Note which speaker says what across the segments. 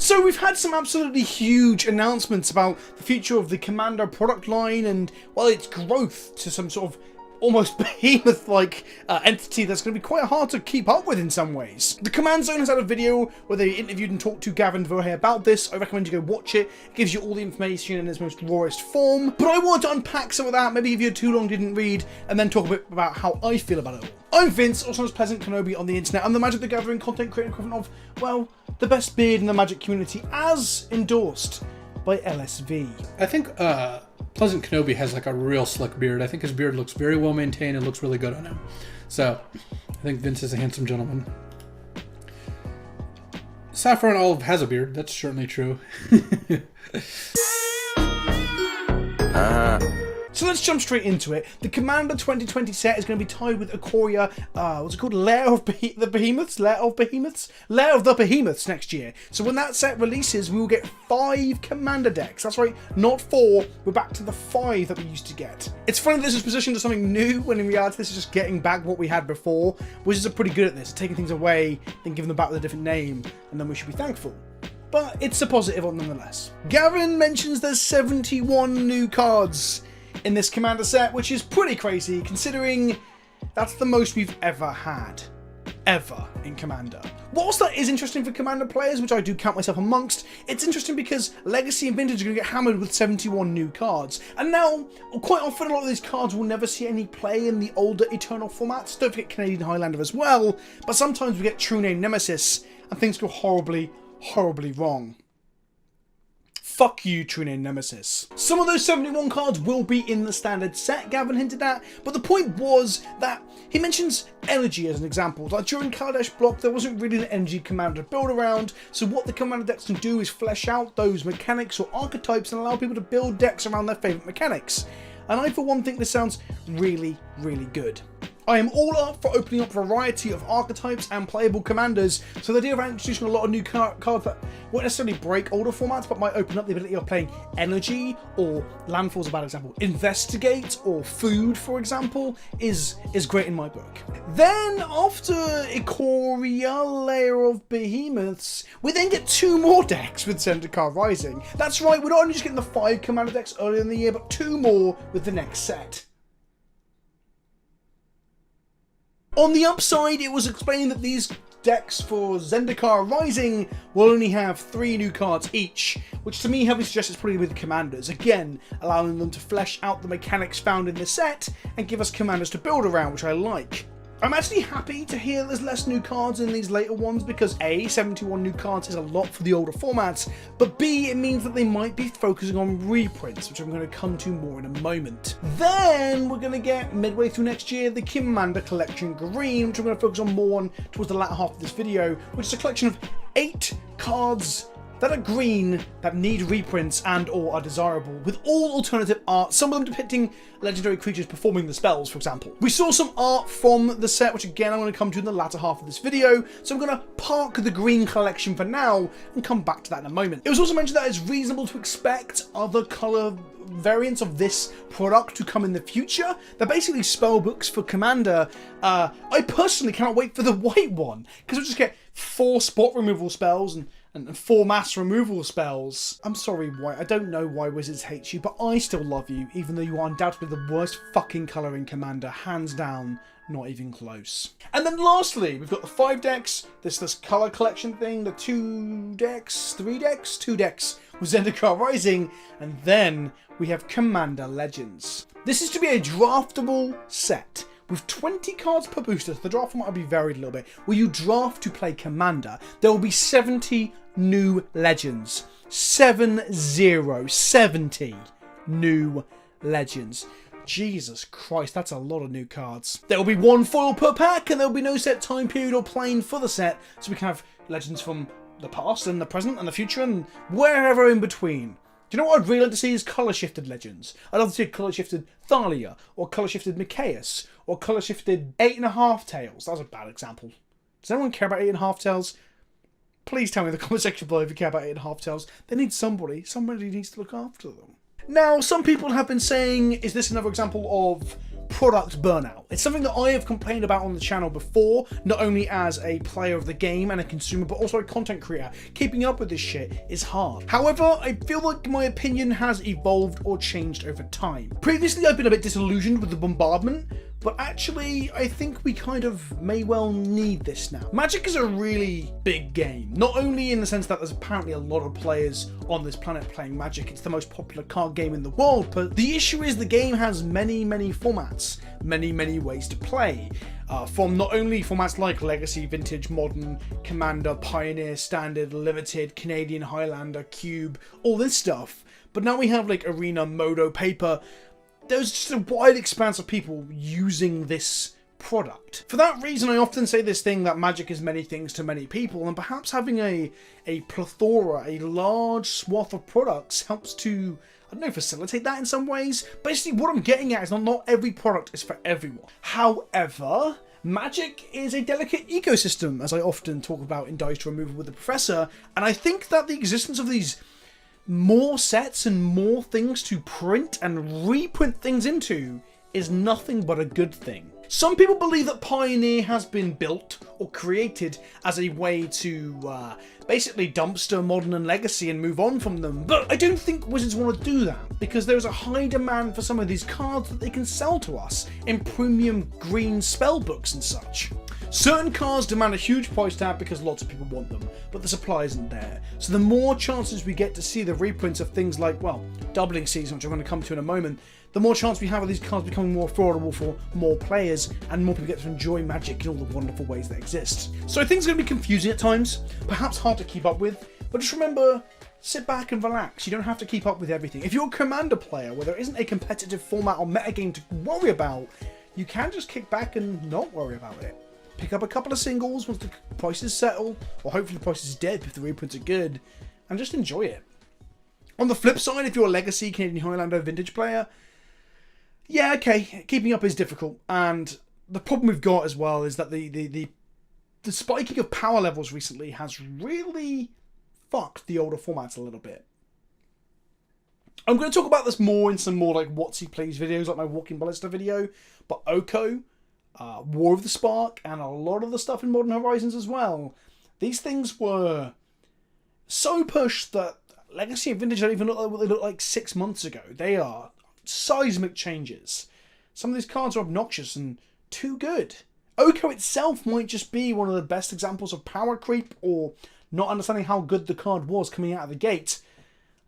Speaker 1: So we've had some absolutely huge announcements about the future of the Commander product line and, well, its growth to some sort of almost behemoth-like entity that's going to be quite hard to keep up with in some ways. The Command Zone has had a video where they interviewed and talked to Gavin Verhey about this. I recommend you go watch it. It gives you all the information in its most rawest form. But I wanted to unpack some of that, maybe if you too long didn't read, and then talk a bit about how I feel about it all. I'm Vince, also known as PleasantKenobi on the internet. I'm the Magic the Gathering content creator equivalent of, well, the best beard in the Magic community, as endorsed by LSV.
Speaker 2: I think PleasantKenobi has like a real slick beard. I think his beard looks very well maintained and looks really good on him. So I think Vince is a handsome gentleman. Saffron Olive has a beard. That's certainly true.
Speaker 1: So let's jump straight into it. The Commander 2020 set is going to be tied with Ikoria, what's it called? Lair of the Behemoths next year. So when that set releases, we will get 5 Commander decks. That's right, not 4. We're back to the 5 that we used to get. It's funny that this is positioned as something new, when in reality this is just getting back what we had before. Wizards are pretty good at this, taking things away, then giving them back with a different name, and then we should be thankful. But it's a positive nonetheless. Gavin mentions there's 71 new cards in this Commander set, which is pretty crazy considering that's the most we've ever had. Ever in Commander. Whilst that is interesting for Commander players, which I do count myself amongst, it's interesting because Legacy and Vintage are going to get hammered with 71 new cards. And now, quite often, a lot of these cards will never see any play in the older Eternal formats. Don't forget Canadian Highlander as well, but sometimes we get True Name Nemesis, and things go horribly, horribly wrong. Fuck you, True Name Nemesis. Some of those 71 cards will be in the standard set, Gavin hinted at, but the point was that he mentions energy as an example. Like during Kaladesh block, there wasn't really an energy commander to build around, so what the commander decks can do is flesh out those mechanics or archetypes and allow people to build decks around their favourite mechanics. And I, for one, think this sounds really, really good. I am all up for opening up a variety of archetypes and playable commanders, so the idea of introducing a lot of new cards that won't necessarily break older formats, but might open up the ability of playing energy, or landfall's a bad example, investigate, or food, for example, is great in my book. Then, after Ikoria, Lair of Behemoths, we then get 2 more decks with Zendikar Rising. That's right, we're not only just getting the 5 commander decks earlier in the year, but 2 more with the next set. On the upside, it was explained that these decks for Zendikar Rising will only have 3 new cards each, which to me heavily suggests it's probably with the commanders, again allowing them to flesh out the mechanics found in the set and give us commanders to build around, which I like. I'm actually happy to hear there's less new cards in these later ones because A, 71 new cards is a lot for the older formats, but B, it means that they might be focusing on reprints, which I'm going to come to more in a moment. Then we're going to get, midway through next year, the Commander Collection Green, which I'm going to focus on more on towards the latter half of this video, which is a collection of 8 cards that are green, that need reprints and or are desirable, with all alternative art, some of them depicting legendary creatures performing the spells, for example. We saw some art from the set, which again I'm going to come to in the latter half of this video, so I'm going to park the green collection for now and come back to that in a moment. It was also mentioned that it's reasonable to expect other colour variants of this product to come in the future. They're basically spell books for Commander. I personally cannot wait for the white one, because we'll just get 4 spot removal spells and 4 mass removal spells. I'm sorry, White. I don't know why Wizards hate you, but I still love you, even though you are undoubtedly the worst fucking colour in Commander. Hands down, not even close. And then lastly, we've got the 5 decks, this colour collection thing, the 2 decks, 2 decks with Zendikar Rising, and then we have Commander Legends. This is to be a draftable set with 20 cards per booster. So the draft format will be varied a little bit. Where you draft to play Commander, there will be 70 new Legends. 70 new Legends. Jesus Christ, that's a lot of new cards. There will be 1 foil per pack, and there will be no set time period or plane for the set, so we can have Legends from the past and the present and the future and wherever in between. Do you know what I'd really like to see is colour-shifted Legends? I'd love to see colour-shifted Thalia, or colour-shifted Mikaeus, or colour-shifted 8.5 Tails. That was a bad example. Does anyone care about 8.5 Tails? Please tell me in the comment section below if you care about 8.5 Tails. They need somebody. Somebody needs to look after them. Now, some people have been saying, is this another example of product burnout. It's something that I have complained about on the channel before, not only as a player of the game and a consumer, but also a content creator. Keeping up with this shit is hard. However, I feel like my opinion has evolved or changed over time. Previously, I've been a bit disillusioned with the bombardment, but actually, I think we kind of may well need this now. Magic is a really big game, not only in the sense that there's apparently a lot of players on this planet playing Magic, it's the most popular card game in the world, but the issue is the game has many formats, many ways to play. From not only formats like Legacy, Vintage, Modern, Commander, Pioneer, Standard, Limited, Canadian, Highlander, Cube, all this stuff, but now we have like Arena, Modo, Paper. There's just a wide expanse of people using this product. For that reason, I often say this thing that Magic is many things to many people, and perhaps having a plethora, a large swath of products helps to, I don't know, facilitate that in some ways. Basically, what I'm getting at is not every product is for everyone. However, Magic is a delicate ecosystem, as I often talk about in Dice Removal with the Professor, and I think that the existence of these more sets and more things to print and reprint things into is nothing but a good thing. Some people believe that Pioneer has been built or created as a way to basically dumpster Modern and Legacy and move on from them, but I don't think Wizards want to do that because there's a high demand for some of these cards that they can sell to us in premium green spell books and such. Certain cards demand a huge price tag because lots of people want them, but the supply isn't there. So the more chances we get to see the reprints of things like, well, Doubling Season, which I'm going to come to in a moment, the more chance we have of these cards becoming more affordable for more players and more people get to enjoy Magic in all the wonderful ways that exist. So things are going to be confusing at times, perhaps hard to keep up with, but just remember, sit back and relax. You don't have to keep up with everything. If you're a Commander player where there isn't a competitive format or metagame to worry about, you can just kick back and not worry about it. Pick up a couple of singles once the prices settle, or hopefully the price is dead if the reprints are good, and just enjoy it. On the flip side, if you're a Legacy, Canadian Highlander, Vintage player, yeah, okay, keeping up is difficult, and the problem we've got as well is that the spiking of power levels recently has really fucked the older formats a little bit. I'm going to talk about this more in some more like Whatsy Plays videos, like my Walking Ballista video, but Oko, War of the Spark, and a lot of the stuff in Modern Horizons as well. These things were so pushed that Legacy and Vintage don't even look like what they looked like 6 months ago. They are seismic changes. Some of these cards are obnoxious and too good. Oko itself might just be one of the best examples of power creep or not understanding how good the card was coming out of the gate.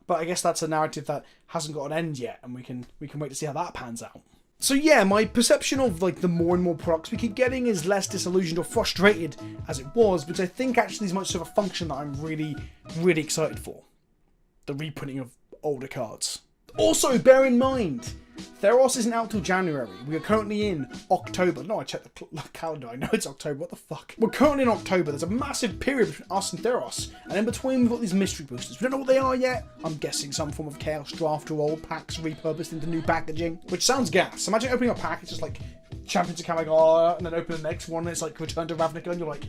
Speaker 1: But I guess that's a narrative that hasn't got an end yet, and we can wait to see how that pans out. So yeah, my perception of like the more and more products we keep getting is less disillusioned or frustrated as it was, but I think actually these might serve a function that I'm really excited for. The reprinting of older cards. Also, bear in mind, Theros isn't out till January. We are currently in October. No, I checked the calendar. I know it's October. What the fuck? We're currently in October. There's a massive period between us and Theros. And in between, we've got these mystery boosters. We don't know what they are yet. I'm guessing some form of Chaos Draft or old packs repurposed into new packaging. Which sounds gas. Imagine opening a pack, it's just like Champions of Kamigawa, and then open the next one, and it's like Return to Ravnica, and you're like,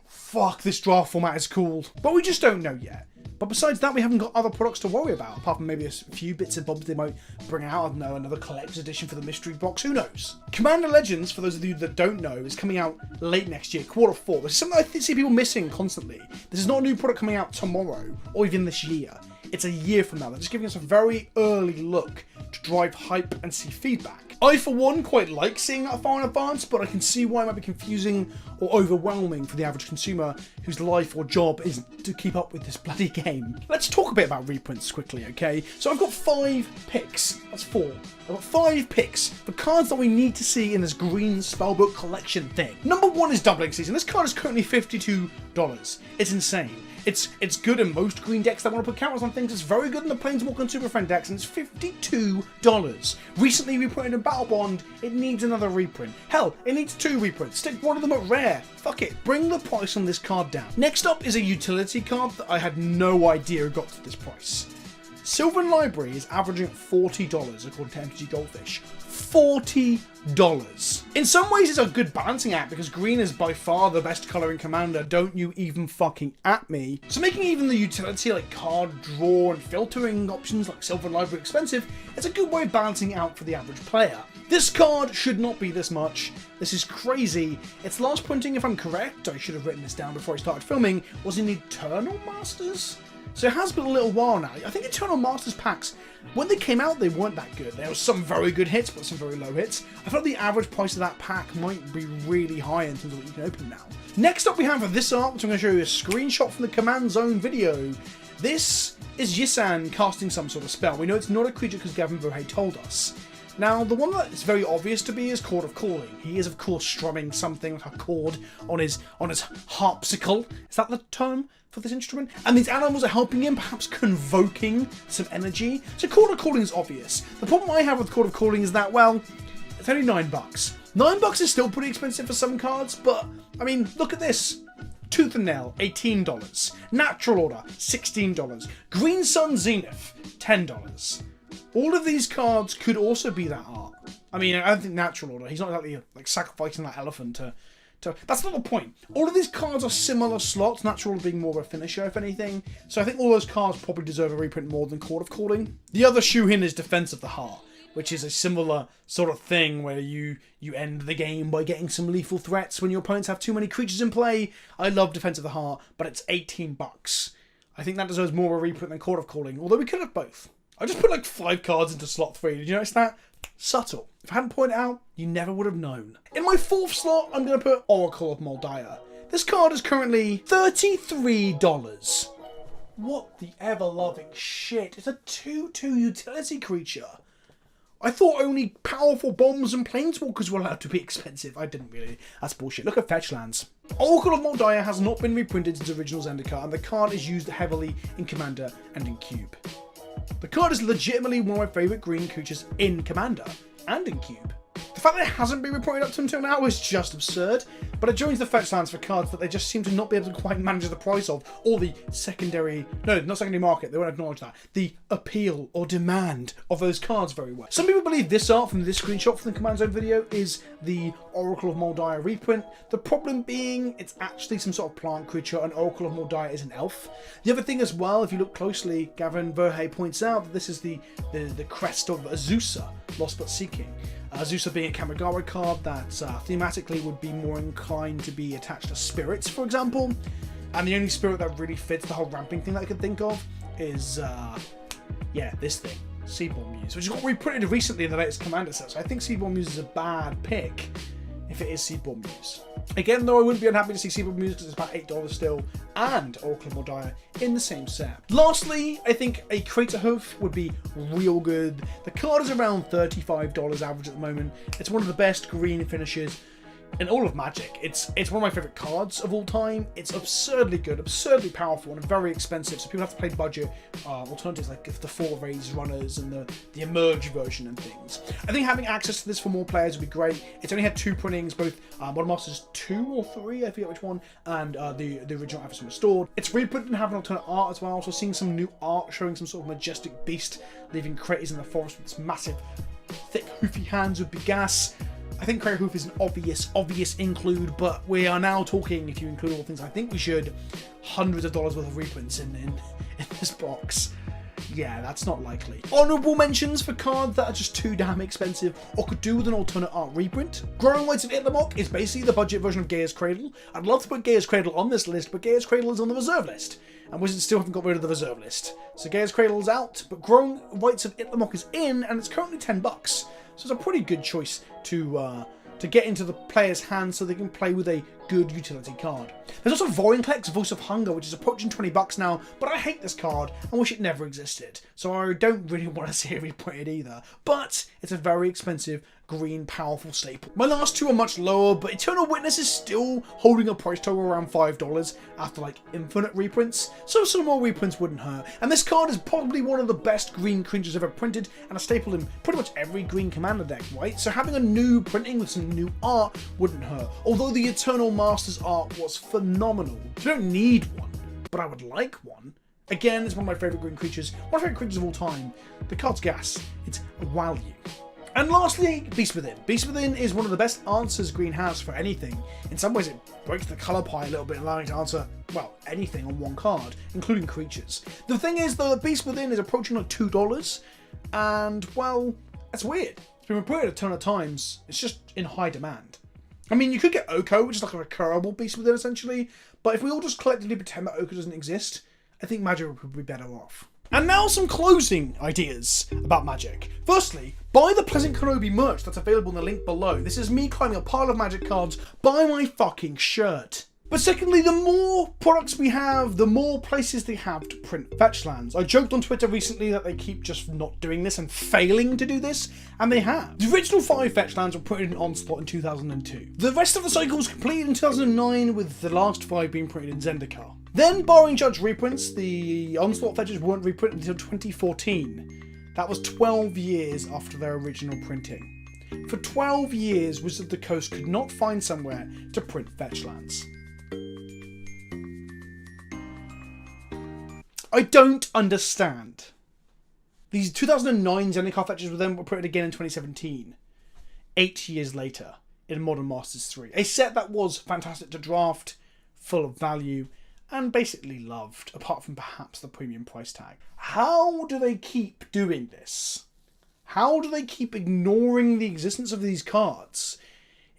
Speaker 1: fuck, this draft format is cool. But we just don't know yet. But besides that, we haven't got other products to worry about, apart from maybe a few bits and bobs they might bring out. I don't know, another collector's edition for the mystery box, who knows? Commander Legends, for those of you that don't know, is coming out late next year, Q4. This is something I see people missing constantly. This is not a new product coming out tomorrow, or even this year. It's a year from now. They're just giving us a very early look to drive hype and see feedback. I, for one, quite like seeing that far in advance, but I can see why it might be confusing or overwhelming for the average consumer whose life or job isn't to keep up with this bloody game. Let's talk a bit about reprints quickly, okay? So I've got 5 picks. That's 4. I've got 5 picks for cards that we need to see in this green spellbook collection thing. Number 1 is Doubling Season. This card is currently $52. It's insane. It's good in most green decks that want to put counters on things. It's very good in the Planeswalker and Super Friend decks, and it's $52. Recently reprinted in Battle Bond, it needs another reprint. Hell, it needs 2 reprints. Stick one of them at rare. Fuck it. Bring the price on this card down. Next up is a utility card that I had no idea got to this price. Sylvan Library is averaging $40 according to MTG Goldfish. $40. In some ways it's a good balancing act because green is by far the best colour in Commander, don't you even fucking at me. So making even the utility like card draw and filtering options like Sylvan Library expensive, it's a good way of balancing out for the average player. This card should not be this much. This is crazy. Its last printing, if I'm correct, I should have written this down before I started filming, was in Eternal Masters? So it has been a little while now. I think Eternal Masters packs, when they came out, they weren't that good. There were some very good hits, but some very low hits. I felt the average price of that pack might be really high in terms of what you can open now. Next up we have for this art, which I'm going to show you a screenshot from the Command Zone video. This is Yisan casting some sort of spell. We know it's not a creature because Gavin Verhey told us. Now, the one that is very obvious to be is Chord of Calling. He is, of course, strumming something like a chord on his harpsichord. Is that the term for this instrument? And these animals are helping him, perhaps convoking some energy. So Chord of Calling is obvious. The problem I have with Chord of Calling is that, well, it's only $9. $9 is still pretty expensive for some cards, but, I mean, look at this. Tooth and Nail, $18. Natural Order, $16. Green Sun Zenith, $10. All of these cards could also be that art. I mean, I don't think Natural Order, he's not exactly like sacrificing that elephant to... That's not the point. All of these cards are similar slots, Natural Order being more of a finisher, if anything. So I think all those cards probably deserve a reprint more than Chord of Calling. The other shoe-in is Defense of the Heart, which is a similar sort of thing where you end the game by getting some lethal threats when your opponents have too many creatures in play. I love Defense of the Heart, but it's $18. I think that deserves more of a reprint than Chord of Calling, although we could have both. I just put like 5 cards into slot 3. Did you notice that? Subtle. If I hadn't pointed it out, you never would have known. In my 4th slot, I'm going to put Oracle of Moldiah. This card is currently $33. What the ever-loving shit? It's a 2/2 utility creature. I thought only powerful bombs and planeswalkers were allowed to be expensive. I didn't really. That's bullshit. Look at fetch lands. Oracle of Moldiah has not been reprinted since original Zendikar, and the card is used heavily in Commander and in Cube. The card is legitimately one of my favourite green creatures in Commander and in Cube. The fact that it hasn't been reported up to until now is just absurd, but it joins the fetch lands for cards that they just seem to not be able to quite manage the price of, or the secondary, no, not secondary market, they won't acknowledge that, the appeal or demand of those cards very well. Some people believe this art from this screenshot from the Command Zone video is the Oracle of Moldiah reprint. The problem being it's actually some sort of plant creature, and Oracle of Moldiah is an elf. The other thing as well, if you look closely, Gavin Verhey points out that this is the crest of Azusa, Lost But Seeking. Azusa being a Kamigawa card that thematically would be more inclined to be attached to spirits, for example. And the only spirit that really fits the whole ramping thing that I could think of is, yeah, this thing, Seaborn Muse, which got reprinted recently in the latest Commander set. So I think Seaborn Muse is a bad pick if it is Seaborn Muse. Again, though, I wouldn't be unhappy to see Seaborn Muse because it's about $8 still, and Oracle of Moldiah in the same set. Lastly, I think a Crater Hoof would be real good. The card is around $35 average at the moment. It's one of the best green finishes in all of Magic. It's one of my favourite cards of all time. It's absurdly good, absurdly powerful, and very expensive, so people have to play budget alternatives like the 4 Raise Runners and the Emerge version and things. I think having access to this for more players would be great. It's only had 2 printings, both Modern Masters 2 or 3, I forget which one, and the original Everson Restored. It's reprinted and having alternate art as well, so seeing some new art showing some sort of majestic beast leaving craters in the forest with its massive, thick, hoofy hands would be gas. I think Crater Hoof is an obvious include, but we are now talking, if you include all things, I think we should, hundreds of dollars worth of reprints in this box. Yeah, that's not likely. Honourable mentions for cards that are just too damn expensive or could do with an alternate art reprint. Growing Lights of Itlimoc is basically the budget version of Gaia's Cradle. I'd love to put Gaia's Cradle on this list, but Gaia's Cradle is on the reserve list, and Wizards still haven't got rid of the reserve list. So Gaia's Cradle is out, but Growing Lights of Itlimoc is in, and it's currently $10. So it's a pretty good choice to get into the player's hands so they can play with a good utility card. There's also Vorinclex, Voice of Hunger, which is approaching $20 now, but I hate this card and wish it never existed. So I don't really want to see it reprinted either. But it's a very expensive green powerful staple. My last 2 are much lower, but Eternal Witness is still holding a price tag around $5 after like infinite reprints, so some more reprints wouldn't hurt. And this card is probably one of the best green creatures ever printed and a staple in pretty much every green Commander deck, right? So having a new printing with some new art wouldn't hurt. Although the Eternal Masters art was phenomenal. You don't need one, but I would like one. Again, it's one of my favourite green creatures, one of my favourite creatures of all time. The card's gas. It's value. And lastly, Beast Within. Beast Within is one of the best answers green has for anything. In some ways, it breaks the colour pie a little bit, allowing it to answer, well, anything on one card, including creatures. The thing is, though, that Beast Within is approaching like $2, and, well, that's weird. It's been reported a ton of times. It's just in high demand. I mean, you could get Oko, which is like a recurable Beast Within, essentially, but if we all just collectively pretend that Oko doesn't exist, I think Magic would be better off. And now some closing ideas about Magic. Firstly, buy the PleasantKenobi merch that's available in the link below. This is me climbing a pile of Magic cards. Buy my fucking shirt. But secondly, the more products we have, the more places they have to print fetch lands. I joked on Twitter recently that they keep just not doing this and failing to do this, and they have. The original 5 fetch lands were printed in Onslaught in 2002. The rest of the cycle was completed in 2009, with the last 5 being printed in Zendikar. Then, barring Judge reprints, the Onslaught fetches weren't reprinted until 2014. That was 12 years after their original printing. For 12 years, Wizards of the Coast could not find somewhere to print fetch lands. I don't understand. These 2009 Zendikar fetches were printed again in 2017. 8 years later, in Modern Masters 3. A set that was fantastic to draft, full of value, and basically loved, apart from perhaps the premium price tag. How do they keep doing this? How do they keep ignoring the existence of these cards?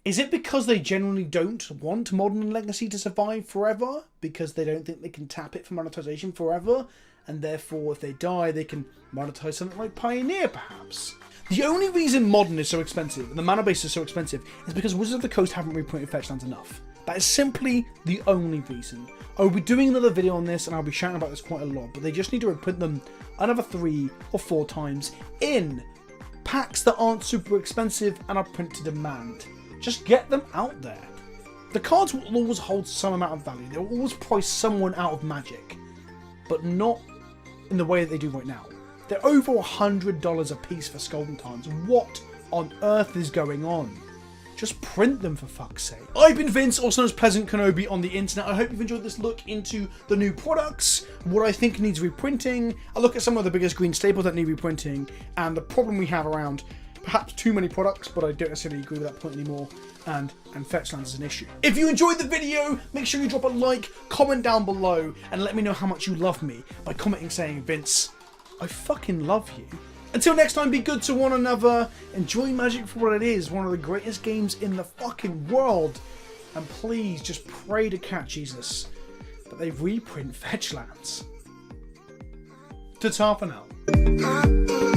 Speaker 1: Is it because they generally don't want Modern and Legacy to survive forever? Because they don't think they can tap it for monetization forever? And therefore, if they die, they can monetize something like Pioneer, perhaps? The only reason Modern is so expensive, and the mana base is so expensive, is because Wizards of the Coast haven't reprinted fetchlands enough. That is simply the only reason. I will be doing another video on this, and I'll be shouting about this quite a lot, but they just need to reprint them another 3 or 4 times in packs that aren't super expensive and are print to demand. Just get them out there. The cards will always hold some amount of value. They will always price someone out of Magic, but not in the way that they do right now. They're over $100 a piece for Skulltons. What on earth is going on? Just print them, for fuck's sake. I've been Vince, also known as PleasantKenobi on the internet. I hope you've enjoyed this look into the new products, what I think needs reprinting, a look at some of the biggest green staples that need reprinting, and the problem we have around perhaps too many products, but I don't necessarily agree with that point anymore, and fetchlands is an issue. If you enjoyed the video, make sure you drop a like, comment down below, and let me know how much you love me by commenting saying, Vince, I fucking love you. Until next time, be good to one another, enjoy Magic for what it is, one of the greatest games in the fucking world, and please just pray to Cat Jesus that they reprint fetchlands. Ta-ta for now.